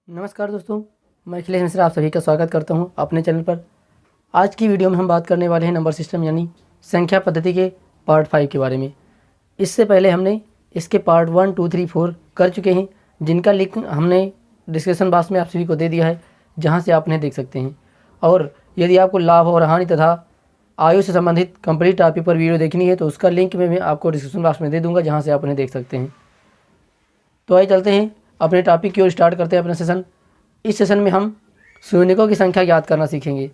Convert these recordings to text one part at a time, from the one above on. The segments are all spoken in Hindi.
नमस्कार दोस्तों, मैं अखिलेश मिश्रा आप सभी का स्वागत करता हूं अपने चैनल पर। आज की वीडियो में हम बात करने वाले हैं नंबर सिस्टम यानी संख्या पद्धति के पार्ट 5 के बारे में। इससे पहले हमने इसके पार्ट 1, 2, 3, 4 कर चुके हैं, जिनका लिंक हमने डिस्क्रिप्शन बॉक्स में आप सभी को दे दिया है, जहाँ से आप उन्हें देख सकते हैं। और यदि आपको लाभ और हानि तथा आयु से संबंधित कंप्लीट टॉपिक पर वीडियो देखनी है तो उसका लिंक मैं आपको डिस्क्रिप्शन बॉक्स में दे दूँगा, जहाँ से आप उन्हें देख सकते हैं। तो आइए चलते हैं अपने टॉपिक की ओर, स्टार्ट करते हैं अपना सेशन। इस सेशन में हम शून्यकों की संख्या ज्ञात करना सीखेंगे।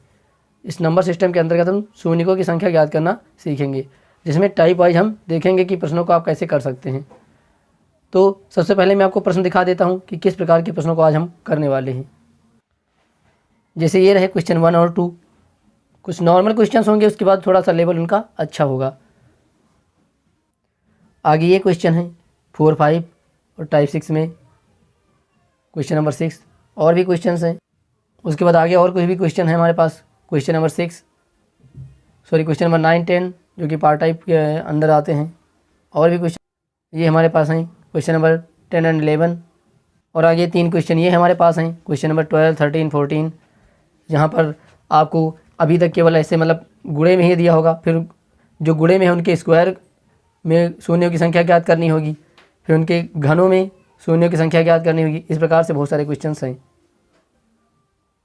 इस नंबर सिस्टम के अंतर्गत हम शून्यकों की संख्या ज्ञात करना सीखेंगे, जिसमें टाइप वाइज हम देखेंगे कि प्रश्नों को आप कैसे कर सकते हैं। तो सबसे पहले मैं आपको प्रश्न दिखा देता हूं कि किस प्रकार के प्रश्नों को आज हम करने वाले हैं। जैसे ये रहे क्वेश्चन 1 और 2, कुछ नॉर्मल क्वेश्चन होंगे, उसके बाद थोड़ा सा लेवल उनका अच्छा होगा। आगे ये क्वेश्चन है 4, 5 और टाइप 6 में क्वेश्चन नंबर 6 और भी क्वेश्चंस हैं। उसके बाद आगे और कोई भी क्वेश्चन है हमारे पास, क्वेश्चन नंबर 9, 10 जो कि पार्ट टाइप के अंदर आते हैं। और भी क्वेश्चन ये हमारे पास हैं, क्वेश्चन नंबर 10 एंड 11। और आगे 3 क्वेश्चन ये हमारे पास हैं, क्वेश्चन नंबर 12, 13, 14, जहाँ पर आपको अभी तक केवल ऐसे मतलब गुणे में ही दिया होगा, फिर जो गुणे में है उनके स्क्वायर में शून्यों की संख्या ज्ञात करनी होगी, फिर उनके घनों में शून्यों की संख्या ज्ञात करनी होगी। इस प्रकार से बहुत सारे क्वेश्चंस हैं।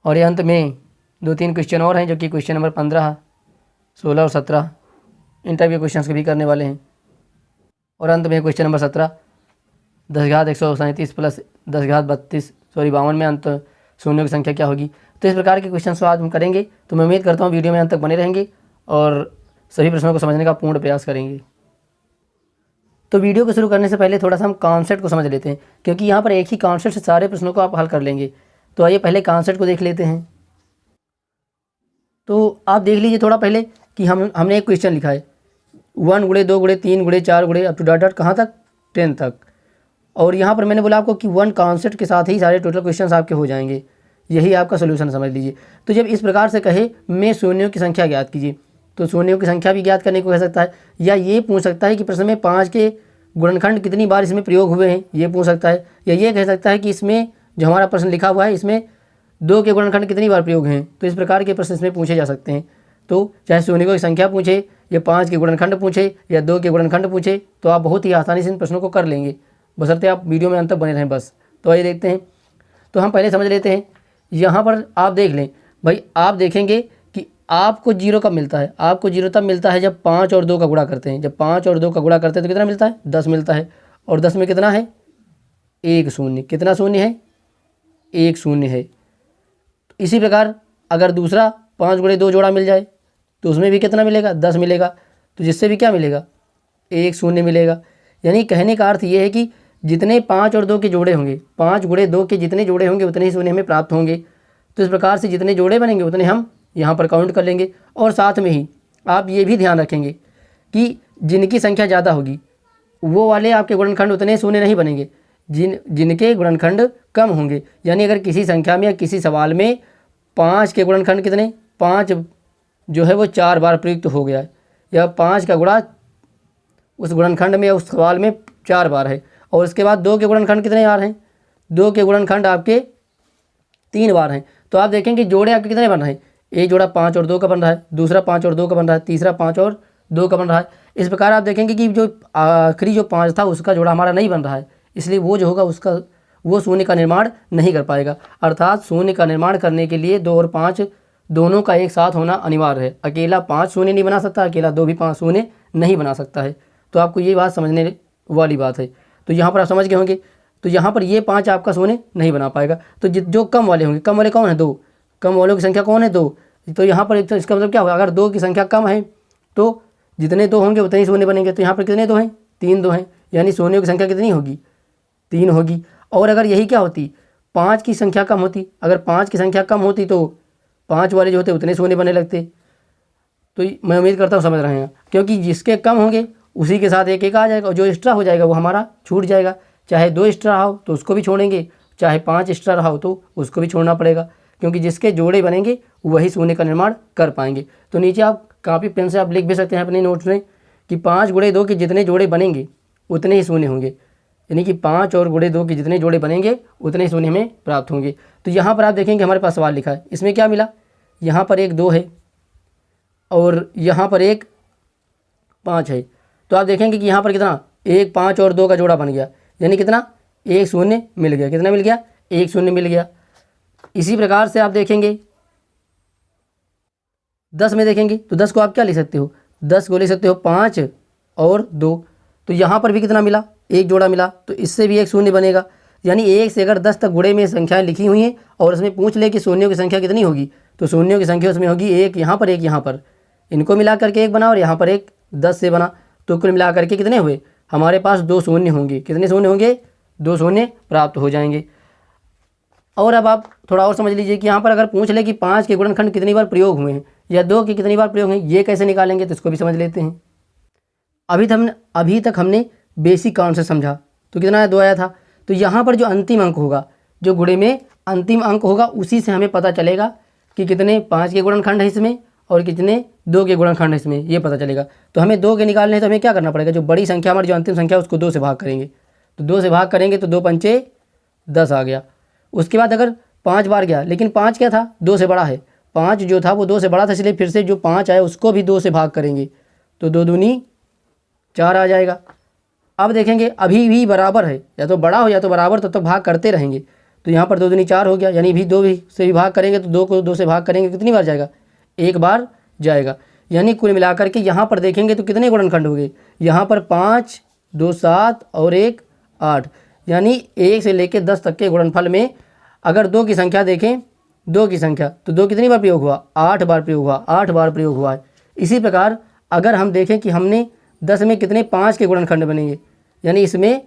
और ये अंत में 2-3 क्वेश्चन और हैं, जो कि क्वेश्चन नंबर 15, 16 और 17 इन टाइप के क्वेश्चंस भी करने वाले हैं। और अंत में क्वेश्चन नंबर 17, 10,137 प्लस 10,32 में अंत शून्यों की संख्या क्या होगी। तो इस प्रकार के क्वेश्चन आज हम करेंगे। तो मैं उम्मीद करता हूँ वीडियो में अंत तक बने रहेंगे और सभी प्रश्नों को समझने का पूर्ण प्रयास करेंगे। तो वीडियो को शुरू करने से पहले थोड़ा सा हम कॉन्सेप्ट को समझ लेते हैं, क्योंकि यहाँ पर एक ही कॉन्सेप्ट से सारे प्रश्नों को आप हल कर लेंगे। तो आइए पहले कॉन्सेप्ट को देख लेते हैं। तो आप देख लीजिए थोड़ा पहले कि हमने एक क्वेश्चन लिखा है 1 गुणे 2 गुणे 3 गुणे 4 गुणे अप टू डॉट कहाँ तक 10 तक। और यहाँ पर मैंने बोला आपको कि 1 कॉन्सेप्ट के साथ ही सारे टोटल क्वेश्चन आपके हो जाएंगे। यही आपका सोल्यूशन समझ लीजिए। तो जब इस प्रकार से कहे मैं शून्यों की संख्या ज्ञात कीजिए, तो शून्यों की संख्या भी ज्ञात करने को कह सकता है, या ये पूछ सकता है कि प्रश्न में 5 के गुणनखंड कितनी बार इसमें प्रयोग हुए हैं, ये पूछ सकता है। या ये कह सकता है कि इसमें जो हमारा प्रश्न लिखा हुआ है इसमें 2 के गुणनखंड कितनी बार प्रयोग हैं। तो इस प्रकार के प्रश्न इसमें पूछे जा सकते हैं। तो चाहे शून्यों की संख्या पूछे, या 5 के गुणनखंड पूछे, या 2 के गुणनखंड पूछे, तो आप बहुत ही आसानी से इन प्रश्नों को कर लेंगे, बशर्ते आप वीडियो में अंत तक बने रहें बस। तो आइए देखते हैं। तो हम पहले समझ लेते हैं। यहाँ पर आप देख लें भाई, आप देखेंगे कि आपको 0 कब मिलता है। आपको 0 तब मिलता है जब 5 और 2 का गुणा करते हैं। जब 5 और 2 का गुणा करते हैं तो कितना मिलता है, 10 मिलता है। और 10 में कितना है, 1 शून्य। कितना शून्य है, 1 शून्य है। इसी प्रकार अगर दूसरा 5 गुणे 2 जोड़ा मिल जाए तो उसमें भी कितना मिलेगा, 10 मिलेगा। तो जिससे भी क्या मिलेगा, 1 शून्य मिलेगा। यानी कहने का अर्थ ये है कि जितने 5 और 2 के जोड़े होंगे, 5 गुणे 2 के जितने जोड़े होंगे उतने ही शून्य हमें प्राप्त होंगे। तो इस प्रकार से जितने जोड़े बनेंगे उतने हम यहाँ पर काउंट कर लेंगे। और साथ में ही आप ये भी ध्यान रखेंगे कि जिनकी संख्या ज़्यादा होगी वो वाले आपके गुणनखंड उतने शून्य नहीं बनेंगे जिनके गुणनखंड कम होंगे। यानी अगर किसी संख्या में या किसी सवाल में 5 के गुणनखंड कितने, 5 जो है वो 4 बार प्रयुक्त हो गया है, या 5 का गुणा उस गुणनखंड में या उस सवाल में 4 बार है, और उसके बाद 2 के गुणनखंड कितने बार हैं, 2 के गुणनखंड आपके 3 बार हैं। तो आप देखेंगे जोड़े आपके कितने बन रहे हैं, एक जोड़ा 5 और 2 का बन रहा है, दूसरा 5 और 2 का बन रहा है, तीसरा 5 और 2 का बन रहा है। इस प्रकार आप देखेंगे कि जो आखिरी जो 5 था उसका जोड़ा हमारा नहीं बन रहा है, इसलिए वो जो होगा उसका वो शून्य का निर्माण नहीं कर पाएगा। अर्थात शून्य का निर्माण करने के लिए 2 और 5 दोनों का एक साथ होना अनिवार्य है। अकेला 5 शून्य नहीं बना सकता, अकेला 2 भी 5 शून्य नहीं बना सकता है। तो आपको ये बात समझने वाली बात है। तो यहाँ पर आप समझ गए होंगे। तो यहाँ पर ये 5 आपका शून्य नहीं बना पाएगा। तो जो कम वाले होंगे, कम वाले कौन है, 2, कम वालों की संख्या कौन है, 2। तो यहाँ पर एक तो इसका मतलब क्या होगा, अगर 2 की संख्या कम है तो जितने 2 होंगे उतने ही शून्य बनेंगे। तो यहाँ पर कितने 2 हैं, 3 2 हैं। यानी शून्यों की संख्या कितनी होगी, 3 होगी। और अगर यही क्या होती, 5 की संख्या कम होती, अगर 5 की संख्या कम होती तो 5 वाले जो होते उतने शून्य बनने लगते। तो मैं उम्मीद करता हूँ समझ रहे हैं, क्योंकि जिसके कम होंगे उसी के साथ एक एक आ जाएगा, और जो एक्स्ट्रा हो जाएगा वो हमारा छूट जाएगा। चाहे 2 एक्स्ट्रा रहा हो तो उसको भी छोड़ेंगे, चाहे 5 एक्स्ट्रा रहा हो तो उसको भी छोड़ना पड़ेगा, क्योंकि जिसके जोड़े बनेंगे वही शून्य का निर्माण कर पाएंगे। तो नीचे आप कॉपी पेन से आप लिख भी सकते हैं अपने नोट्स में कि 5 गुणे 2 के जितने जोड़े बनेंगे उतने ही शून्य होंगे। यानी कि 5 और गुणे 2 के जितने जोड़े बनेंगे उतने ही शून्य हमें प्राप्त होंगे। तो यहाँ पर आप देखेंगे हमारे पास सवाल लिखा है, इसमें क्या मिला, यहाँ पर एक 2 है और यहाँ पर एक 5 है। तो आप देखेंगे कि यहाँ पर कितना, एक 5 और 2 का जोड़ा बन गया, यानी कितना, एक शून्य मिल गया। कितना मिल गया, एक शून्य मिल गया। इसी प्रकार से आप देखेंगे 10 में देखेंगे तो 10 को आप क्या लिख सकते हो, 10 को लिख सकते हो 5 और 2। तो यहाँ पर भी कितना मिला, एक जोड़ा मिला, तो इससे भी एक शून्य बनेगा। यानी 1 से अगर 10 तक गुणे में संख्याएं लिखी हुई हैं और उसमें पूछ ले कि शून्यों की संख्या कितनी होगी, तो शून्यों की संख्या उसमें होगी एक यहाँ पर, एक यहाँ पर, इनको मिला करके एक बना और यहाँ पर एक 10 से बना। तो कुल मिला करके कितने हुए, हमारे पास 2 शून्य होंगे। कितने शून्य होंगे, 2 शून्य प्राप्त हो जाएंगे। और अब आप थोड़ा और समझ लीजिए कि यहाँ पर अगर पूछ ले कि 5 के गुणनखंड कितनी बार प्रयोग हुए हैं या 2 के कितनी बार प्रयोग हैं, ये कैसे निकालेंगे, तो इसको भी समझ लेते हैं। अभी तक हमने बेसिक कॉन्सेप्ट समझा। तो कितना है, 2 आया था। तो यहाँ पर जो अंतिम अंक होगा, जो गुणे में अंतिम अंक होगा, उसी से हमें पता चलेगा कि कितने 5 के गुणनखंड है इसमें और कितने 2 के गुणनखंड है इसमें, ये पता चलेगा। तो हमें 2 के निकालने हैं तो हमें क्या करना पड़ेगा, जो बड़ी संख्या हमारी जो अंतिम संख्या है उसको 2 से भाग करेंगे। तो 2 से भाग करेंगे तो 2 पंचे 10 आ गया। उसके बाद अगर 5 बार गया, लेकिन 5 क्या था, 2 से बड़ा है, 5 जो था वो 2 से बड़ा था, इसलिए फिर से जो 5 आया उसको भी 2 से भाग करेंगे तो 2 दूनी 4 आ जाएगा। अब देखेंगे अभी भी बराबर है, या तो बड़ा हो या तो बराबर, तब तक भाग करते रहेंगे। तो यहाँ पर 2 दूनी 4 हो गया, यानी भी 2 से भी भाग करेंगे तो 2 को 2 से भाग करेंगे, कितनी बार जाएगा, एक बार जाएगा। यानी कुल मिलाकर के यहाँ पर देखेंगे तो कितने गुणनखंड हो गए, यहाँ पर 5, 2 7 और 1 8, यानी 1 से लेकर 10 तक के गुणनफल में अगर 2 की संख्या देखें, 2 की संख्या, तो 2 कितनी बार प्रयोग हुआ, 8 बार प्रयोग हुआ, 8 बार प्रयोग हुआ है। इसी प्रकार अगर हम देखें कि हमने 10 में कितने 5 के गुणनखंड बनेंगे, यानी इसमें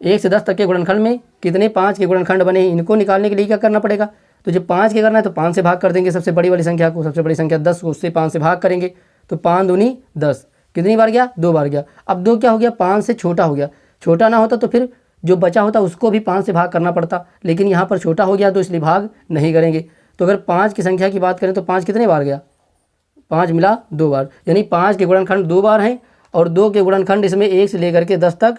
1 से 10 तक के गुणनखंड में कितने 5 के गुणनखंड बने, इनको निकालने के लिए क्या करना पड़ेगा। तो जब 5 के करना है तो 5 से भाग कर देंगे सबसे बड़ी वाली संख्या को, सबसे बड़ी संख्या 10 को, उससे 5 से भाग करेंगे तो 5 दूनी 10, कितनी बार गया, 2 बार गया। अब 2 क्या हो गया, 5 से छोटा हो गया। छोटा ना होता तो फिर जो बचा होता उसको भी 5 से भाग करना पड़ता, लेकिन यहाँ पर छोटा हो गया तो इसलिए भाग नहीं करेंगे। तो अगर 5 की संख्या की बात करें तो 5 कितने बार गया, 5 मिला 2 बार, यानी 5 के गुणनखंड 2 बार हैं और 2 के गुणनखंड इसमें 1 से लेकर के 10 तक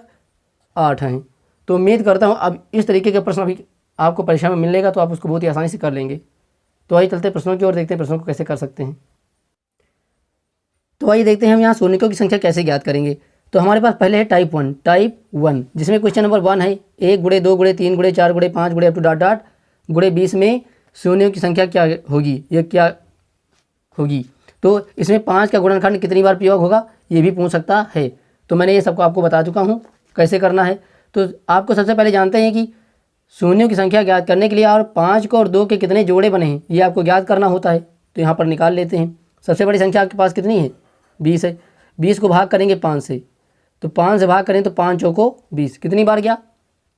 8 हैं। तो उम्मीद करता हूँ अब इस तरीके के प्रश्न अभी आपको परीक्षा में मिलेगा तो आप उसको बहुत ही आसानी से कर लेंगे। तो आइए चलते हैं प्रश्नों की ओर, देखते हैं प्रश्नों को कैसे कर सकते हैं। तो आइए देखते हैं हम यहाँ शून्यकों की संख्या कैसे ज्ञात करेंगे। तो हमारे पास पहले है टाइप 1, जिसमें क्वेश्चन नंबर 1 है 1 गुणे 2 गुणे 3 गुणे 4 गुणे 5 गुणे अप टू डॉट डॉट गुणे 20 में शून्यों की संख्या क्या होगी, यह क्या होगी। तो इसमें 5 का गुणनखंड कितनी बार प्रयोग होगा, ये भी पूछ सकता है। तो मैंने ये सबको आपको बता चुका हूँ कैसे करना है। तो आपको सबसे पहले जानते हैं कि शून्यों की संख्या ज्ञात करने के लिए और 5 को और 2 के कितने जोड़े बने हैं ये आपको ज्ञात करना होता है। तो यहाँ पर निकाल लेते हैं। सबसे बड़ी संख्या आपके पास कितनी है, 20 है। 20 को भाग करेंगे 5 से, तो 5 से भाग करें तो 5 चौको 20, कितनी बार गया,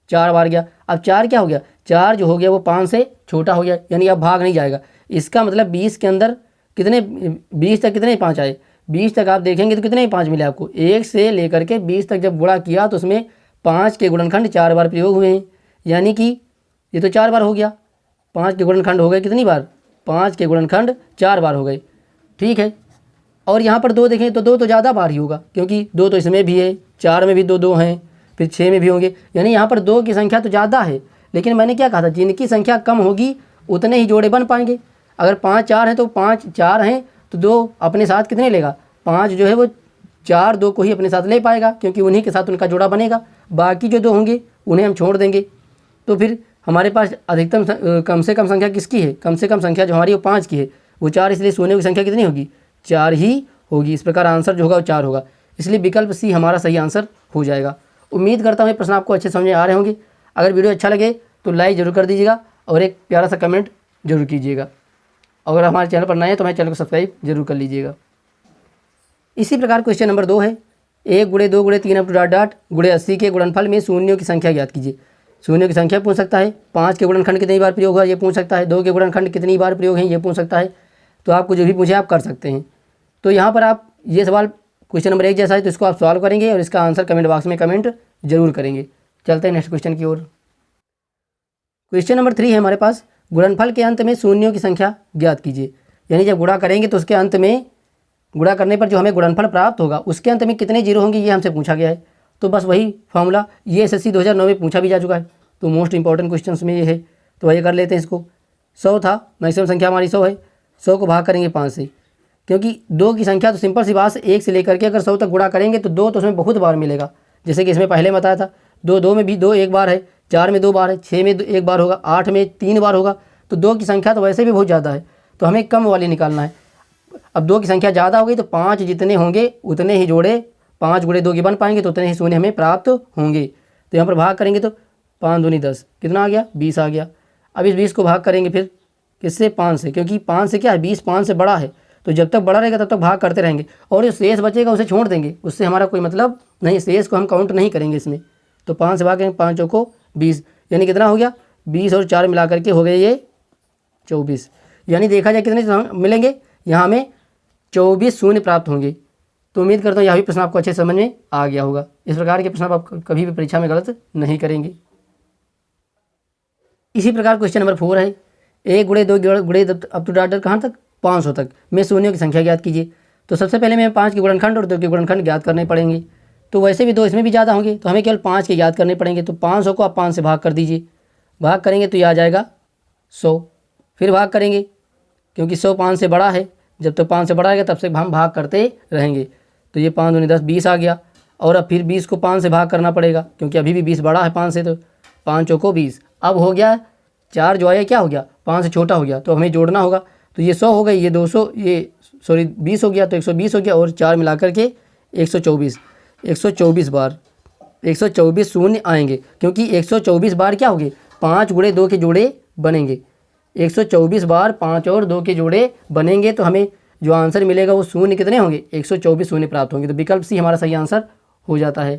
4 बार गया। अब 4 क्या हो गया, 4 जो हो गया वो 5 से छोटा हो गया, यानी अब भाग नहीं जाएगा। इसका मतलब 20 के अंदर कितने, 20 तक कितने 5 आए, 20 तक आप देखेंगे तो कितने 5 मिले आपको। 1 से लेकर के 20 तक जब गुणा किया तो उसमें 5 के गुणनखंड 4 बार प्रयोग हुए हैं, यानी कि ये तो 4 बार हो गया। 5 के गुणनखंड हो गए कितनी बार, 5 के गुणनखंड 4 बार हो गए, ठीक है। और यहाँ पर 2 देखें तो 2 तो ज़्यादा बार ही होगा, क्योंकि 2 तो इसमें भी है, 4 में भी 2 हैं, फिर 6 में भी होंगे, यानी यहाँ पर 2 की संख्या तो ज़्यादा है। लेकिन मैंने क्या कहा था, जिनकी संख्या कम होगी उतने ही जोड़े बन पाएंगे। अगर 5 4 हैं तो 5 4 हैं तो 2 अपने साथ कितने लेगा, 5 जो है वो 4 2 को ही अपने साथ ले पाएगा, क्योंकि उन्हीं के साथ उनका जोड़ा बनेगा। बाकी जो 2 होंगे उन्हें हम छोड़ देंगे। तो फिर हमारे पास अधिकतम कम से कम संख्या किसकी है, कम से कम संख्या जो हमारी वो 5 की है, वो 4, इसलिए शून्यों की संख्या कितनी होगी, 4 ही होगी। इस प्रकार आंसर जो होगा वो 4 होगा, इसलिए विकल्प सी हमारा सही आंसर हो जाएगा। उम्मीद करता हूँ ये प्रश्न आपको अच्छे समझ में आ रहे होंगे। अगर वीडियो अच्छा लगे तो लाइक ज़रूर कर दीजिएगा और एक प्यारा सा कमेंट जरूर कीजिएगा। अगर हमारे चैनल पर नए हैं तो हमारे चैनल को सब्सक्राइब जरूर कर लीजिएगा। इसी प्रकार क्वेश्चन नंबर 2 है 1 गुणे 2 गुणे 3 अप टू डॉट डॉट गुणे 80 के गुणनफल में शून्यों की संख्या ज्ञात कीजिए। शून्यों की संख्या पूछ सकता है, 5 के गुणनखंड कितनी बार प्रयोग हुआ ये पूछ सकता है, 2 के गुणनखंड कितनी बार प्रयोग है ये पूछ सकता है। तो आपको जो भी पूछे आप कर सकते हैं। तो यहाँ पर आप ये सवाल क्वेश्चन नंबर 1 जैसा है तो इसको आप सॉल्व करेंगे और इसका आंसर कमेंट बॉक्स में कमेंट जरूर करेंगे। चलते हैं नेक्स्ट क्वेश्चन की ओर। क्वेश्चन नंबर 3 है हमारे पास, गुणनफल के अंत में शून्यों की संख्या ज्ञात कीजिए। यानी जब गुणा करेंगे तो उसके अंत में, गुणा करने पर जो हमें गुणनफल प्राप्त होगा उसके अंत में कितने जीरो होंगे ये हमसे पूछा गया है। तो बस वही फार्मूला, ये SSC 2009 में पूछा भी जा चुका है, तो मोस्ट इंपॉर्टेंट क्वेश्चन में ये है। तो वही कर लेते हैं इसको। 100 था, मैक्सिमम संख्या हमारी 100 है, 100 को भाग करेंगे 5 से, क्योंकि 2 की संख्या तो सिंपल सी बात है, 1 से लेकर के अगर 100 तक गुणा करेंगे तो 2 तो उसमें बहुत बार मिलेगा, जैसे कि इसमें पहले बताया था। 2 में भी 2 एक बार है, 4 में 2 बार है, 6 में 1 बार होगा, 8 में 3 बार होगा। तो 2 की संख्या तो वैसे भी बहुत ज़्यादा है, तो हमें कम वाली निकालना है। अब 2 की संख्या ज़्यादा हो गई तो 5 जितने होंगे उतने ही जोड़े 5 गुणे 2 के बन पाएंगे, तो उतने ही शून्य हमें प्राप्त होंगे। तो यहाँ पर भाग करेंगे तो 5 दूनी 10, कितना आ गया? 20 आ गया। अब इस 20 को भाग करेंगे फिर किससे? 5 से, क्योंकि 5 से क्या है, 20 5 से बड़ा है, तो जब तक बड़ा रहेगा तब तक भाग करते रहेंगे, और जो शेष बचेगा उसे छोड़ देंगे, उससे हमारा कोई मतलब नहीं, शेष को हम काउंट नहीं करेंगे इसमें। तो 5 से भाग करेंगे, 5 चौको 20, यानी कितना हो गया? 20 और 4 मिला करके हो गए ये 24, यानी देखा जाए कितने मिलेंगे, यहाँ हमें 24 शून्य प्राप्त होंगे। तो उम्मीद करता हूँ यह भी प्रश्न आपको अच्छे समझ में आ गया होगा। इस प्रकार के प्रश्न आप कभी भी परीक्षा में गलत नहीं करेंगे। इसी प्रकार क्वेश्चन नंबर 4 है, 1 गुणे 2 गुणे अप टू डॉट कहाँ तक? 500 तक में शून्यों की संख्या ज्ञात कीजिए। तो सबसे पहले हमें 5 के गुणनखंड और 2 के गुणनखंड ज्ञात करने पड़ेंगे। तो वैसे भी 2 इसमें भी ज़्यादा होंगे, तो हमें केवल 5 के ज्ञात करने पड़ेंगे। तो 500 को आप 5 से भाग कर दीजिए, भाग करेंगे तो ये आ जाएगा 100, फिर भाग करेंगे क्योंकि 100 5 से बड़ा है, जब तक 5 से बड़ा है तब से हम भाग करते रहेंगे। तो ये 5 दूनी 10, 20 आ गया। और अब फिर 20 को 5 से भाग करना पड़ेगा, क्योंकि अभी भी 20 बड़ा है 5 से, तो 5 चौको 20। अब हो गया 4 जो है क्या हो गया? 5 से छोटा हो गया, तो हमें जोड़ना होगा। तो ये 100 हो गई, ये 200, ये सॉरी 20 हो गया, तो 120 हो गया, और 4 मिला करके 124। 124 बार 124 शून्य आएंगे, क्योंकि 124 बार क्या होंगे? 5 गुणे 2 के जोड़े बनेंगे। 124 बार 5 और 2 के जोड़े बनेंगे, तो हमें जो आंसर मिलेगा वो शून्य कितने होंगे? 124 शून्य प्राप्त होंगे। तो विकल्प सी हमारा सही आंसर हो जाता है।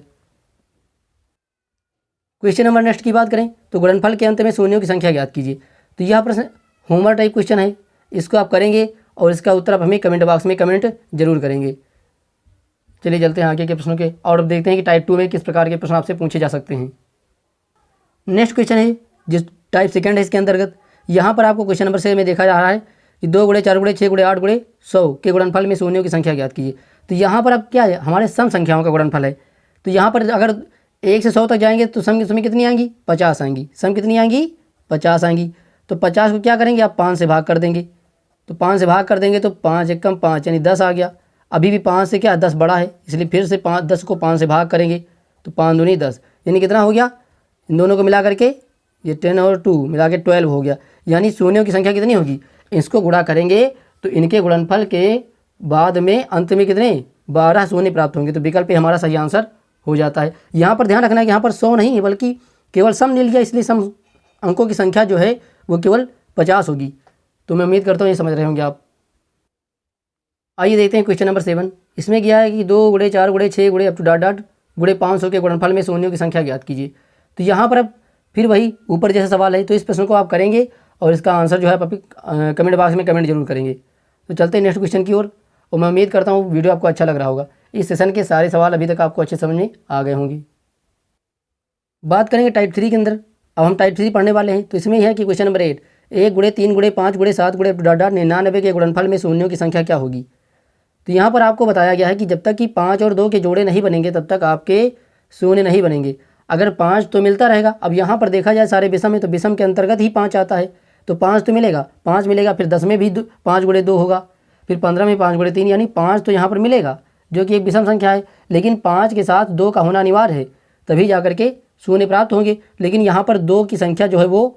क्वेश्चन नंबर नेक्स्ट की बात करें तो गुणनफल के अंत में शून्यों की संख्या ज्ञात कीजिए। तो यह प्रश्न होमवर्क टाइप क्वेश्चन है, इसको आप करेंगे और इसका उत्तर आप हमें कमेंट बॉक्स में कमेंट जरूर करेंगे। चलिए चलते हैं आगे के प्रश्नों के, और अब देखते हैं कि टाइप 2 में किस प्रकार के प्रश्न आपसे पूछे जा सकते हैं। नेक्स्ट क्वेश्चन है जिस टाइप सेकंड है इसके अंतर्गत, यहाँ पर आपको क्वेश्चन नंबर 6 में देखा जा रहा है कि 2 गुणे 4 गुणे 6 गुणे 8 गुणे 100 के गुणनफल में शून्यों की संख्या ज्ञात कीजिए। तो यहाँ पर अब क्या है, हमारे सम संख्याओं का गुणनफल है। तो यहाँ पर अगर 1 से 100 तक जाएंगे तो सम कितनी आएंगी? 50 आएंगी। सम कितनी आएंगी? 50 आएंगी। तो 50 को क्या करेंगे आप? 5 से भाग कर देंगे। तो 5 से भाग कर देंगे तो 5 एकम 5 यानी 10 आ गया। अभी भी 5 से क्या 10 बड़ा है, इसलिए फिर से 10 को 5 से भाग करेंगे तो 5 दूनी 10, यानी कितना हो गया? इन दोनों को मिला करके ये 10 और 2 मिला के 12 हो गया। यानी शून्यों की संख्या कितनी होगी? इसको गुणा करेंगे तो इनके गुणनफल के बाद में अंत में कितने? 12 शून्य प्राप्त होंगे। तो विकल्प हमारा सही आंसर हो जाता है। यहाँ पर ध्यान रखना है कि यहाँ पर 100 नहीं है, बल्कि केवल सम ले लिया, इसलिए सम अंकों की संख्या जो है वो केवल 50 होगी। तो मैं उम्मीद करता हूँ ये समझ रहे होंगे आप। आइए देखते हैं क्वेश्चन नंबर 7। इसमें क्या है कि 2 गुणे 4 गुणे 6 गुणे अप टू डॉट डॉट गुणे 500 के गुणनफल में शून्यों की संख्या ज्ञात कीजिए। तो यहाँ पर अब फिर वही ऊपर जैसा सवाल है, तो इस प्रश्न को आप करेंगे और इसका आंसर जो है आप कमेंट बॉक्स में कमेंट जरूर करेंगे। तो चलते हैं नेक्स्ट क्वेश्चन की ओर, और मैं उम्मीद करता हूँ वीडियो आपको अच्छा लग रहा होगा। इस सेशन के सारे सवाल अभी तक आपको अच्छे समझ में आ गए होंगे। बात करेंगे टाइप 3 के अंदर। अब हम टाइप 3 पढ़ने वाले हैं। तो इसमें यह है कि क्वेश्चन नंबर 8, 1 गुणे 3 गुणे 5 गुणे 7 गुणे डॉट डॉट 99 के गुणनफल में शून्यों की संख्या क्या होगी। तो यहाँ पर आपको बताया गया है कि जब तक कि 5 और 2 के जोड़े नहीं बनेंगे तब तक आपके शून्य नहीं बनेंगे। अगर 5 तो मिलता रहेगा। अब यहाँ पर देखा जाए सारे विषम है तो विषम के अंतर्गत ही 5 आता है, तो 5 तो मिलेगा, 5 मिलेगा। फिर 10 में भी 5 गुणे 2 होगा, फिर 15 में 5 गुणे 3, यानी 5 तो यहाँ पर मिलेगा जो कि एक विषम संख्या है। लेकिन 5 के साथ 2 का होना अनिवार्य है, तभी जा करके शून्य प्राप्त होंगे। लेकिन यहाँ पर 2 की संख्या जो है वो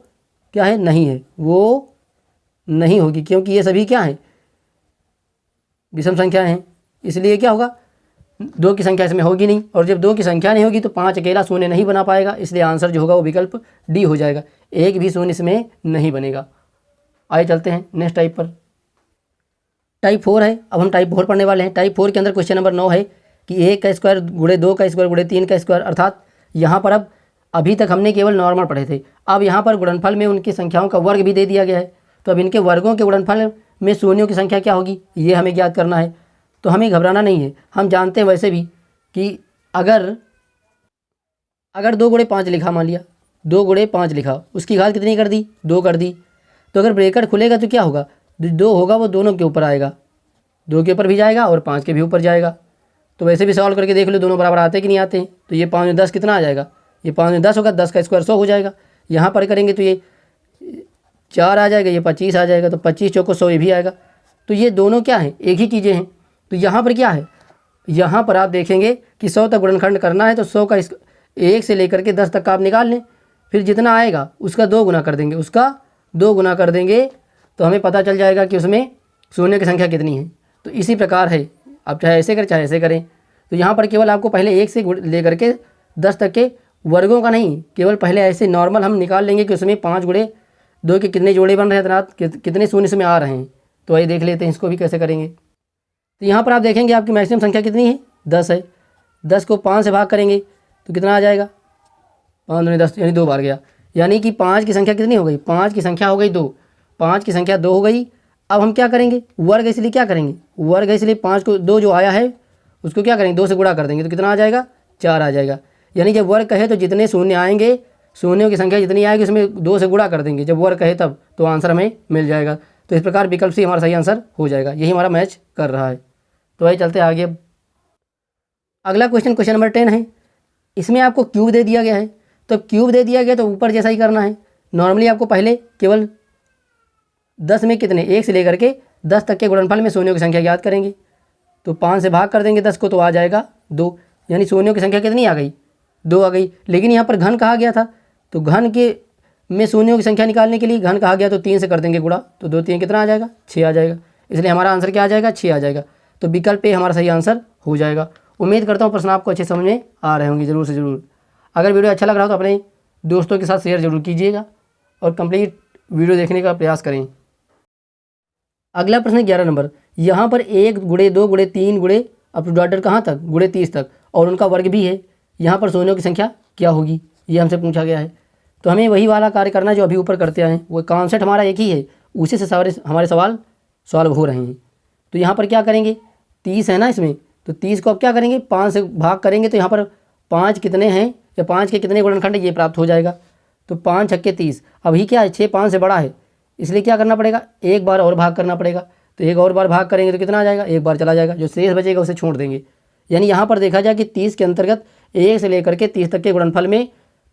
क्या है? नहीं है, वो नहीं होगी, क्योंकि ये सभी क्या है? विषम संख्या हैं। इसलिए क्या होगा? 2 की संख्या इसमें होगी नहीं, और जब 2 की संख्या नहीं होगी तो 5 अकेला शून्य नहीं बना पाएगा। इसलिए आंसर जो होगा वो विकल्प डी हो जाएगा, एक भी शून्य इसमें नहीं बनेगा। आइए चलते हैं नेक्स्ट टाइप पर। टाइप 4 है। अब हम टाइप 4 पढ़ने वाले हैं। टाइप 4 के अंदर क्वेश्चन नंबर 9 है कि 1 का स्क्वायर गुणे 2 का स्क्वायर गुणे 3 का स्क्वायर। अर्थात यहाँ पर अब अभी तक हमने केवल नॉर्मल पढ़े थे, अब यहाँ पर गुणनफल में उनकी संख्याओं का वर्ग भी दे दिया गया है। तो अब इनके वर्गों के गुणनफल में शून्यों की संख्या क्या होगी ये हमें ज्ञात करना है। तो हमें घबराना नहीं है, हम जानते हैं वैसे भी कि अगर 2 गुणे 5 लिखा, मान लिया 2 गुणे 5 लिखा, उसकी घात कितनी कर दी? 2 कर दी। तो अगर ब्रैकेट खुलेगा तो क्या होगा? 2 होगा वो दोनों के ऊपर आएगा, 2 के ऊपर भी जाएगा और 5 के भी ऊपर जाएगा। तो वैसे भी सॉल्व करके देख लो दोनों बराबर आते कि नहीं आते हैं। तो ये 5 में 10 कितना आ जाएगा, ये 5 में 10 होगा, 10 का स्क्वायर 100 हो जाएगा। यहाँ पर करेंगे तो ये 4 आ जाएगा, ये 25 आ जाएगा, तो 25 चौको 100 ये भी आएगा। तो ये दोनों क्या है, एक ही चीज़ें हैं। तो यहाँ पर क्या है, यहाँ पर आप देखेंगे कि 100 तक गुणनखंड करना है तो 100 का 1 से लेकर के 10 तक का आप निकाल लें, फिर जितना आएगा उसका 2 गुना कर देंगे, उसका 2 गुना कर देंगे तो हमें पता चल जाएगा कि उसमें शून्य की संख्या कितनी है। तो इसी प्रकार है, आप चाहे ऐसे करें चाहे ऐसे करें। तो यहाँ पर केवल आपको पहले 1 से लेकर के 10 तक के वर्गों का नहीं, केवल पहले ऐसे नॉर्मल हम निकाल लेंगे कि उसमें 5 गुणे 2 के कितने जोड़े बन रहे हैं, कितने शून्य इसमें आ रहे हैं। तो आइए देख लेते हैं इसको भी कैसे करेंगे। तो यहाँ पर आप देखेंगे आपकी मैक्सिमम संख्या कितनी है, 10 है। 10 को 5 से भाग करेंगे तो कितना आ जाएगा, 5 दूनी 10, यानी 2 बार गया। यानी कि 5 की संख्या कितनी हो गई, 5 की संख्या हो गई 2, 5 की संख्या 2 हो गई। अब हम क्या करेंगे, वर्ग, इसलिए क्या करेंगे, वर्ग है, इसलिए 5 को 2 जो आया है उसको क्या करेंगे, 2 से गुणा कर देंगे तो कितना आ जाएगा, 4 आ जाएगा। यानी जब वर्ग कहे तो जितने शून्य आएंगे, शून्यों की संख्या जितनी आएगी उसमें 2 से गुणा कर देंगे जब वर्ग कहे तब, तो आंसर हमें मिल जाएगा। तो इस प्रकार विकल्प सी हमारा सही आंसर हो जाएगा, यही हमारा मैच कर रहा है। तो आइए चलते आगे। अगला क्वेश्चन, क्वेश्चन नंबर 10 है। इसमें आपको क्यूब दे दिया गया है, तो क्यूब दे दिया गया तो ऊपर जैसा ही करना है। नॉर्मली आपको पहले केवल 10 में कितने, 1 से लेकर के 10 तक के गुणनफल में शून्यों की संख्या ज्ञात करेंगे। तो 5 से भाग कर देंगे 10 को तो आ जाएगा 2, यानी शून्यों की संख्या कितनी आ गई, 2 आ गई। लेकिन यहाँ पर घन कहा गया था, तो घन के में शून्यों की संख्या निकालने के लिए घन कहा गया तो 3 से कर देंगे गुणा, तो 2 3 कितना आ जाएगा, 6 आ जाएगा। इसलिए हमारा आंसर क्या आ जाएगा, 6 आ जाएगा। तो विकल्प ए हमारा सही आंसर हो जाएगा। उम्मीद करता हूँ प्रश्न आपको अच्छे समझ में आ रहे होंगे, ज़रूर से ज़रूर। अगर वीडियो अच्छा लग रहा हो तो अपने दोस्तों के साथ शेयर जरूर कीजिएगा और कंप्लीट वीडियो देखने का प्रयास करें। अगला प्रश्न 11 नंबर। यहाँ पर 1 गुणे 2 गुणे 3 गुणे अप टू डॉट कहाँ तक, गुणे 30 तक, और उनका वर्ग भी है। यहाँ पर शून्यों की संख्या क्या होगी, ये हमसे पूछा गया है। तो हमें वही वाला कार्य करना है जो अभी ऊपर करते आए हैं, वो कॉन्सेप्ट हमारा एक ही है, उसी से सारे हमारे सवाल सॉल्व हो रहे हैं। तो यहाँ पर क्या करेंगे, 30 है ना इसमें, तो 30 को अब क्या करेंगे, 5 से भाग करेंगे तो यहाँ पर 5 कितने हैं या 5 के कितने गुणनखंड ये प्राप्त हो जाएगा। तो 5 छक्के 30, अभी क्या है 6 5 से बड़ा है, इसलिए क्या करना पड़ेगा, एक बार और भाग करना पड़ेगा। तो एक और बार भाग करेंगे तो कितना आ जाएगा, एक बार चला जाएगा, जो शेष बचेगा उसे छोड़ देंगे। यानी यहाँ पर देखा जाए कि 30 के अंतर्गत 1 से लेकर के 30 तक के गुणनफल में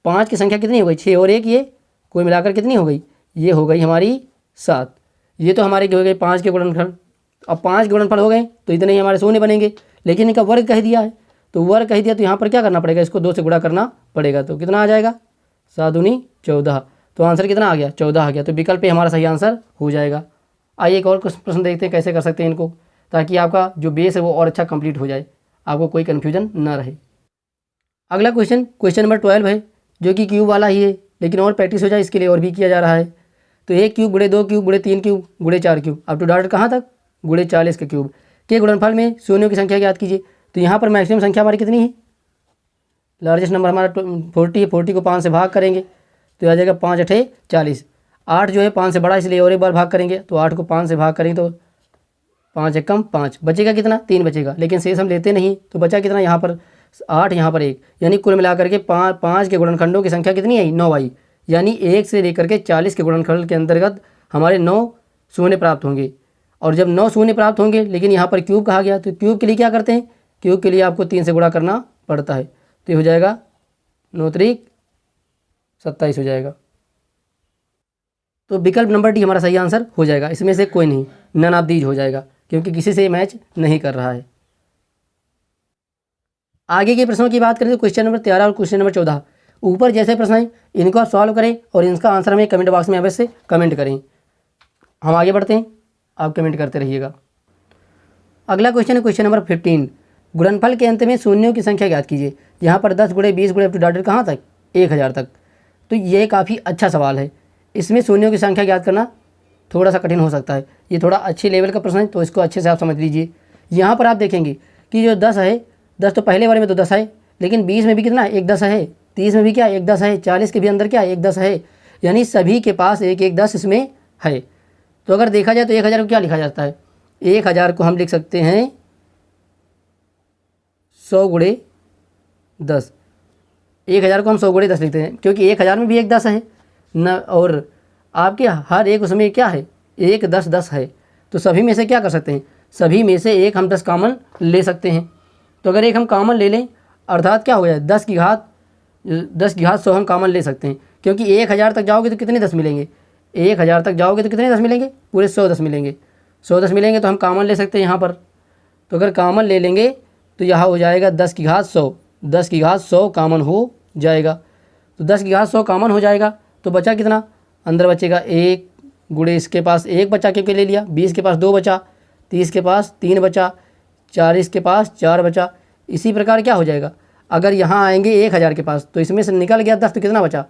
5 की संख्या कितनी हो गई, 6 और 1, ये कोई मिलाकर कितनी हो गई, ये हो गई हमारी 7। ये तो हमारे हो गए 5 के गुणनफल। अब 5 के गुणनफल हो गए तो इतने ही हमारे शून्य बनेंगे, लेकिन इनका वर्ग कह दिया है, तो वर्ग कह दिया तो यहाँ पर क्या करना पड़ेगा, इसको 2 से गुणा करना पड़ेगा। तो कितना आ जाएगा, 7 दूनी 14, तो आंसर कितना आ गया, 14 आ गया। तो विकल्प पे हमारा सही आंसर हो जाएगा। आइए एक और प्रश्न देखते हैं कैसे कर सकते हैं इनको, ताकि आपका जो बेस है वो और अच्छा कंप्लीट हो जाए, आपको कोई कन्फ्यूजन ना रहे। अगला क्वेश्चन, क्वेश्चन नंबर 12 है, जो कि क्यूब वाला ही है, लेकिन और प्रैक्टिस हो जाए इसके लिए और भी किया जा रहा है। तो 1 क्यूब गुणे 2 क्यूब गुणे 3 क्यूब गुणे 4 क्यूब अप टू डॉट कहाँ तक, गुणे 40 के क्यूब के गुणनफल में शून्यों की संख्या ज्ञात कीजिए। तो यहाँ पर मैक्सिमम संख्या हमारी कितनी है, लार्जेस्ट नंबर हमारा 40 है, 40 को 5 से भाग करेंगे तो आ जाएगा 5 8 40। 8 जो है 5 से बड़ा, इसलिए और एक बार भाग करेंगे, तो 8 को 5 से भाग करेंगे तो 5 एक कम 5, बचेगा कितना, 3 बचेगा। लेकिन शेष हम लेते नहीं, तो बचा कितना, यहाँ पर 8 यहाँ पर 1, यानी कुल मिलाकर के 5 के गुणनखंडों की संख्या कितनी आई, 9 आई। यानी 1 से लेकर के 40 के गुणनखंड के अंतर्गत हमारे 9 शून्य प्राप्त होंगे। और जब 9 शून्य प्राप्त होंगे, लेकिन यहाँ पर क्यूब कहा गया, तो क्यूब के लिए क्या करते हैं, क्यूब के लिए आपको 3 से गुणा करना पड़ता है। तो ये हो जाएगा 9 त्रिक 27 हो जाएगा। तो विकल्प नंबर डी हमारा सही आंसर हो जाएगा, इसमें से कोई नहीं, नन ऑफ दीज हो जाएगा, क्योंकि किसी से मैच नहीं कर रहा है। आगे के प्रश्नों की बात करें तो क्वेश्चन नंबर 13 और क्वेश्चन नंबर 14, ऊपर जैसे प्रश्न हैं इनको आप सॉल्व करें और इनका आंसर हमें कमेंट बॉक्स में अवश्य कमेंट करें। हम आगे बढ़ते हैं, आप कमेंट करते रहिएगा। अगला क्वेश्चन है क्वेश्चन नंबर 15, गुणनफल के अंत में शून्यों की संख्या ज्ञात कीजिए। यहाँ पर 10 गुणे 20 गुणे अप टू डॉट कहाँ तक, 1000 तक। तो ये काफ़ी अच्छा सवाल है, इसमें शून्यों की संख्या ज्ञात करना थोड़ा सा कठिन हो सकता है, ये थोड़ा अच्छे लेवल का प्रश्न है, तो इसको अच्छे से आप समझ लीजिए। यहाँ पर आप देखेंगे कि जो 10 है, 10 तो पहले वाले में तो 10 है, लेकिन 20 में भी कितना, एक 10 है, 30 में भी क्या, एक 10 है, 40 के भी अंदर क्या, एक 10 है, यानी सभी के पास एक एक 10 इसमें है। तो अगर देखा जाए तो 1000 को क्या लिखा जाता है, 1000 को हम लिख सकते हैं 100 गुणे 10। 1000 को हम 100 गुणे 10 लिखते हैं, क्योंकि 1000 में भी एक 10 है न, और आपके हर एक उसमें क्या है, एक 10 10 है। तो सभी में से क्या कर सकते हैं, सभी में से एक हम 10 कॉमन ले सकते हैं। तो अगर एक हम कॉमन ले लें, अर्थात क्या हो गया, 10 की घात 100 हम कॉमन ले सकते हैं, क्योंकि 1000 तक जाओगे तो कितने 10 मिलेंगे, 1000 तक जाओगे तो कितने 10 मिलेंगे, पूरे 100 10 मिलेंगे, 100 10 मिलेंगे तो हम कॉमन ले सकते हैं यहाँ पर। तो अगर कॉमन ले लेंगे तो यहाँ हो जाएगा 10 की घात 100, 10 की घात 100 कॉमन हो जाएगा। तो 10 की घात 100 कॉमन हो जाएगा तो बचा कितना, अंदर बचेगा 1 गुणे इसके पास 1 बचा, क्योंकि ले लिया, 20 के पास 2 बचा, 30 के पास 3 बचा, 40 के पास 4 बचा। इसी प्रकार क्या हो जाएगा, अगर यहाँ आएंगे 1000 के पास तो इसमें से निकल गया 10, तो कितना बचा,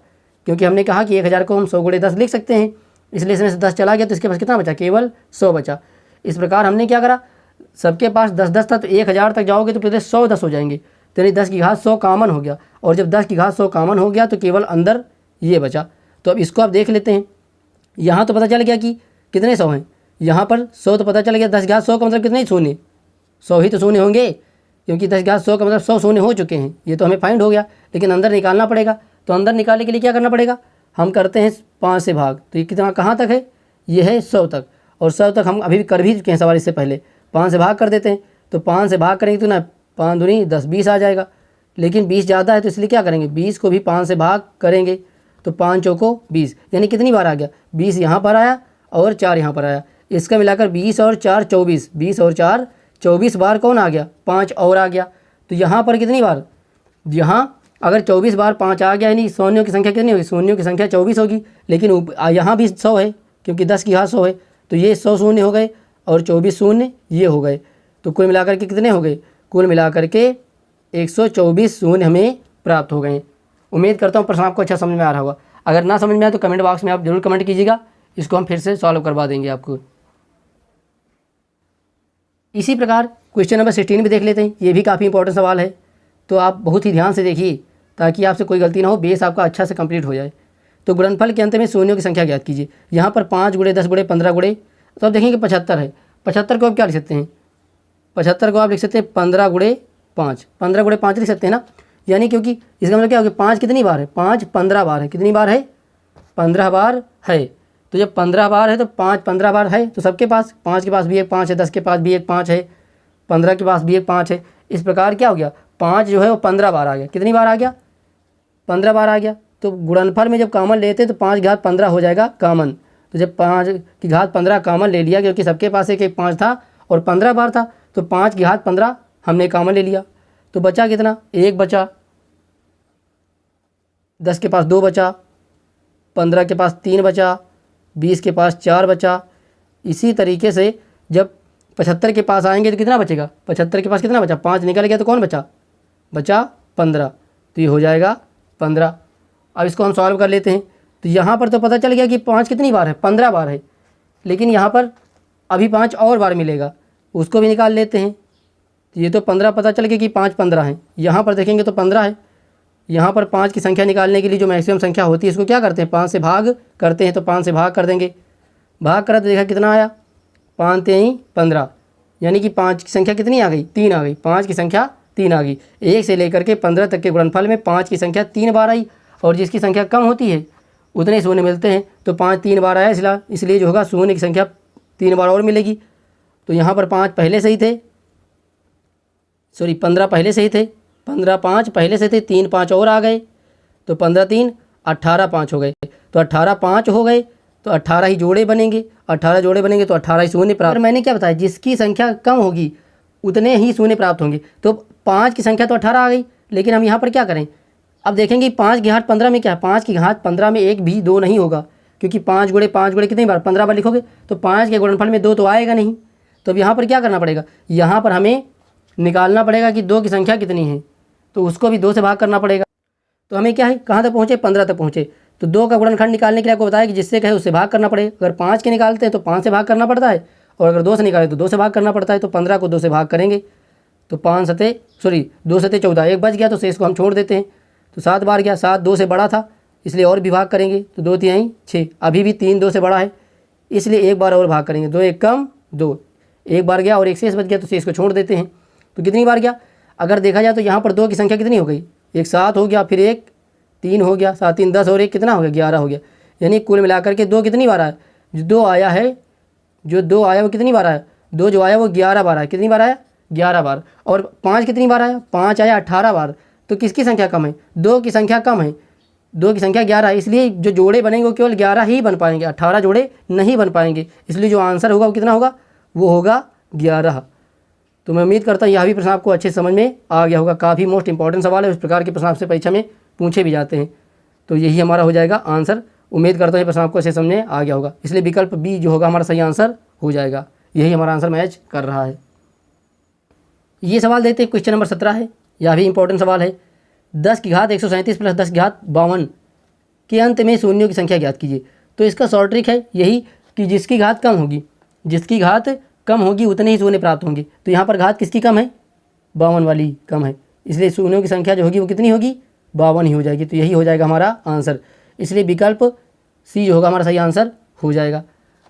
क्योंकि हमने कहा कि 1000 को हम 100 गुणे 10 लिख सकते हैं, इसलिए इसमें से 10 चला गया तो इसके पास कितना बचा, केवल 100 बचा। इस प्रकार हमने क्या करा, सबके पास 10 था तो 1000 तक जाओगे तो पहले 100 10 हो जाएंगे, तो यानी 10 की घात 100 कॉमन हो गया, और जब 10 की घात 100 कॉमन हो गया तो केवल अंदर ये बचा। तो अब इसको आप देख लेते हैं, यहाँ तो पता चल गया कि कितने 100 हैं, यहाँ पर 100 तो पता चल गया, 10 की घात 100 का मतलब कितने शून्य, 100 ही तो शून्य होंगे, क्योंकि 10 की घात 100 का मतलब 100 शून्य हो चुके हैं, ये तो हमें फाइंड हो गया, लेकिन अंदर निकालना पड़ेगा। तो अंदर निकालने के लिए क्या करना पड़ेगा, हम करते हैं 5 से भाग, तो ये कितना कहाँ तक है, ये है 100 तक, और 100 तक हम अभी कर भी चुके हैं सवाल इससे पहले, 5 से भाग कर देते हैं। तो 5 से भाग करेंगे तो ना 5 दूनी 10 20 आ जाएगा, लेकिन 20 ज़्यादा है तो इसलिए क्या करेंगे, 20 को भी 5 से भाग करेंगे, तो 5 चौको 20, यानी कितनी बार आ गया, 20 यहाँ पर आया और 4 यहाँ पर आया, इसका मिलाकर 20 और 4 24, 20 और 4 24 बार कौन आ गया, 5 और आ गया। तो यहाँ पर कितनी बार, यहाँ अगर 24 बार 5 आ गया, यानी शून्यों की संख्या कितनी होगी, शून्यों की संख्या 24 होगी, लेकिन यहाँ भी 100 है, क्योंकि 10 की घात 100 है, तो ये 100 शून्य हो गए और 24 शून्य ये हो गए, तो कुल मिलाकर के कितने हो गए, कुल मिलाकर के 124 शून्य हमें प्राप्त हो गए। उम्मीद करता हूँ प्रश्न आपको अच्छा समझ में आ रहा होगा। अगर ना समझ में आए तो कमेंट बॉक्स में आप जरूर कमेंट कीजिएगा, इसको हम फिर से सॉल्व करवा देंगे आपको। इसी प्रकार क्वेश्चन नंबर 16 भी देख लेते हैं, ये भी काफ़ी इंपॉर्टेंट सवाल है, तो आप बहुत ही ध्यान से देखिए ताकि आपसे कोई गलती ना हो, बेस आपका अच्छा से कंप्लीट हो जाए। तो गुणनफल के अंत में शून्यों की संख्या ज्ञात कीजिए। यहाँ पर 5 गुणे 10 गुणे 15 गुणे, तो आप देखेंगे 75 है, 75 को आप क्या लिख सकते हैं, 75 को आप लिख सकते हैं 15 गुणे 5, 15 गुणे 5 लिख सकते हैं ना, यानी क्योंकि इसका मतलब क्या हो गया, 5 कितनी बार है, 5 15 बार है, कितनी बार है, 15 बार है। तो जब 15 बार है तो 5 15 बार है, तो सबके पास 5 के पास भी एक 5 है, 10 के पास भी एक 5 है, 15 के पास भी एक 5 है। इस प्रकार क्या हो गया, 5 जो है वो 15 बार आ गया, कितनी बार आ गया, 15 बार आ गया। तो गुणनफल में जब कॉमन लेते तो 5 की घात 15 हो जाएगा कॉमन, तो जब 5 की घात 15 कॉमन ले लिया, क्योंकि सबके पास एक एक 5 था और 15 बार था, तो 5 की घात 15 हमने कॉमन ले लिया, तो बचा कितना, 1 बचा, 10 के पास 2 बचा, 15 के पास 3 बचा, 20 के पास 4 बचा। इसी तरीके से जब 75 के पास आएंगे तो कितना बचेगा, 75 के पास कितना बचा, 5 निकल गया तो कौन बचा, बचा 15, तो ये हो जाएगा 15। अब इसको हम सॉल्व कर लेते हैं। तो यहाँ पर तो पता चल गया कि 5 कितनी बार है, 15 बार है, लेकिन यहाँ पर अभी 5 और बार मिलेगा, उसको भी निकाल लेते हैं। तो ये तो 15 पता चल गया कि 5 15 है, यहाँ पर देखेंगे तो 15 है। यहाँ पर 5 की संख्या निकालने के लिए जो मैक्सिमम संख्या होती है इसको क्या करते हैं, 5 से भाग करते हैं, तो 5 से भाग कर देंगे, भाग करा तो देखा कितना आया, 5 3 15, यानी कि 5 की संख्या कितनी आ गई, 3 आ गई, 5 की संख्या 3 आ गई। 1 से लेकर के 15 तक के गुणनफल में 5 की संख्या 3 बार आई, और जिसकी संख्या कम होती है उतने शून्य मिलते हैं, तो 5 3 बार आया, इसलिए जो होगा शून्य की संख्या 3 बार और मिलेगी। तो यहाँ पर 5 पहले से ही थे, 15 पहले से ही थे, 15 5 पहले से थे, 3 5 और आ गए, तो 15 3 18 5 हो गए, तो 18 5 हो गए, तो 18 ही जोड़े बनेंगे, 18 जोड़े बनेंगे तो 18 ही शून्य प्राप्त। मैंने क्या बताया, जिसकी संख्या कम होगी उतने ही शून्य प्राप्त होंगे। तो 5 की संख्या तो 18 आ गई, लेकिन हम यहाँ पर क्या करें, अब देखेंगे 5 की घात 15 में क्या है, 5 की घात 15 में 1 भी 2 नहीं होगा, क्योंकि 5 गुणे कितनी बार, 15 बार लिखोगे, तो 5 के गुणनफल में 2 तो आएगा नहीं। तो अब यहाँ पर क्या करना पड़ेगा, यहाँ पर हमें निकालना पड़ेगा कि 2 की संख्या कितनी है, तो उसको भी 2 से भाग करना पड़ेगा। तो हमें क्या है, कहाँ तक पहुँचे, 15 तक पहुँचे, तो 2 का गुणनखंड निकालने के लिए आपको बताया कि जिससे कहे उससे भाग करना पड़ेगा। अगर 5 के निकालते हैं तो 5 से भाग करना पड़ता है, और अगर 2 से निकालें तो 2 से भाग करना पड़ता है। तो 15 को 2 से भाग करेंगे तो 2 सते 14, एक बच गया तो शेष को हम छोड़ देते हैं, तो 7 बार गया, 7 2 से बड़ा था इसलिए और भी भाग करेंगे, तो 2 3 6, अभी भी 3 2 से बड़ा है इसलिए एक बार और भाग करेंगे, 2 1 कम 2, एक बार गया और एक शेष बच गया तो शेष को छोड़ देते हैं। तो कितनी बार गया, अगर देखा जाए तो यहाँ पर 2 की संख्या कितनी हो गई, एक 7 हो गया, फिर एक 3 हो गया, 7 3 10 और एक कितना हो गया, 11 हो गया, यानी कुल मिलाकर के 2 कितनी बार आया, जो 2 आया है, जो 2 आया वो कितनी बार आया, 2 जो आया वो 11 बार आया, कितनी बार आया, 11 बार, और 5 कितनी बार आया, 5 आया 18 बार। तो किसकी संख्या कम है, 2 की संख्या कम है, 2 की संख्या 11 है, इसलिए जो जोड़े बनेंगे वो केवल 11 ही बन पाएंगे, 18 जोड़े नहीं बन पाएंगे। इसलिए जो आंसर होगा वो कितना होगा, वो होगा 11। तो मैं उम्मीद करता हूँ यह भी प्रश्न आपको अच्छे समझ में आ गया होगा। काफ़ी मोस्ट इंपॉर्टेंट सवाल है, उस प्रकार के प्रश्न आपसे परीक्षा में पूछे भी जाते हैं। तो यही हमारा हो जाएगा आंसर। उम्मीद करता हूँ ये प्रश्न आपको अच्छे समझ में आ गया होगा, इसलिए विकल्प बी जो होगा हमारा सही आंसर हो जाएगा। यही हमारा आंसर मैच कर रहा है। ये सवाल देखते हैं, क्वेश्चन नंबर 17 है, यह भी इंपॉर्टेंट सवाल है। 10 की घात 137 प्लस 10 की घात 52 के अंत में शून्यों की संख्या ज्ञात कीजिए। तो इसका शॉर्ट ट्रिक है यही कि जिसकी घात कम होगी, जिसकी घात कम होगी उतने ही शून्य प्राप्त होंगे। तो यहाँ पर घात किसकी कम है, 52 वाली कम है, इसलिए शून्यों की संख्या जो होगी वो कितनी होगी, 52 ही हो जाएगी। तो यही हो जाएगा हमारा आंसर, इसलिए विकल्प सी जो होगा हमारा सही आंसर हो जाएगा।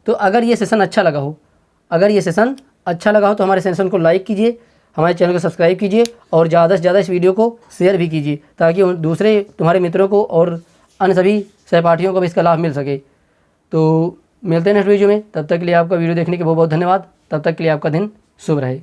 तो अगर ये सेशन अच्छा लगा हो, तो हमारे सेशन को लाइक कीजिए, हमारे चैनल को सब्सक्राइब कीजिए और ज़्यादा से ज़्यादा इस वीडियो को शेयर भी कीजिए, ताकि दूसरे तुम्हारे मित्रों को और अन्य सभी सहपाठियों को भी इसका लाभ मिल सके। तो मिलते हैं नेक्स्ट वीडियो में, तब तक के लिए आपका वीडियो देखने के बहुत बहुत धन्यवाद। तब तक के लिए आपका दिन शुभ रहे।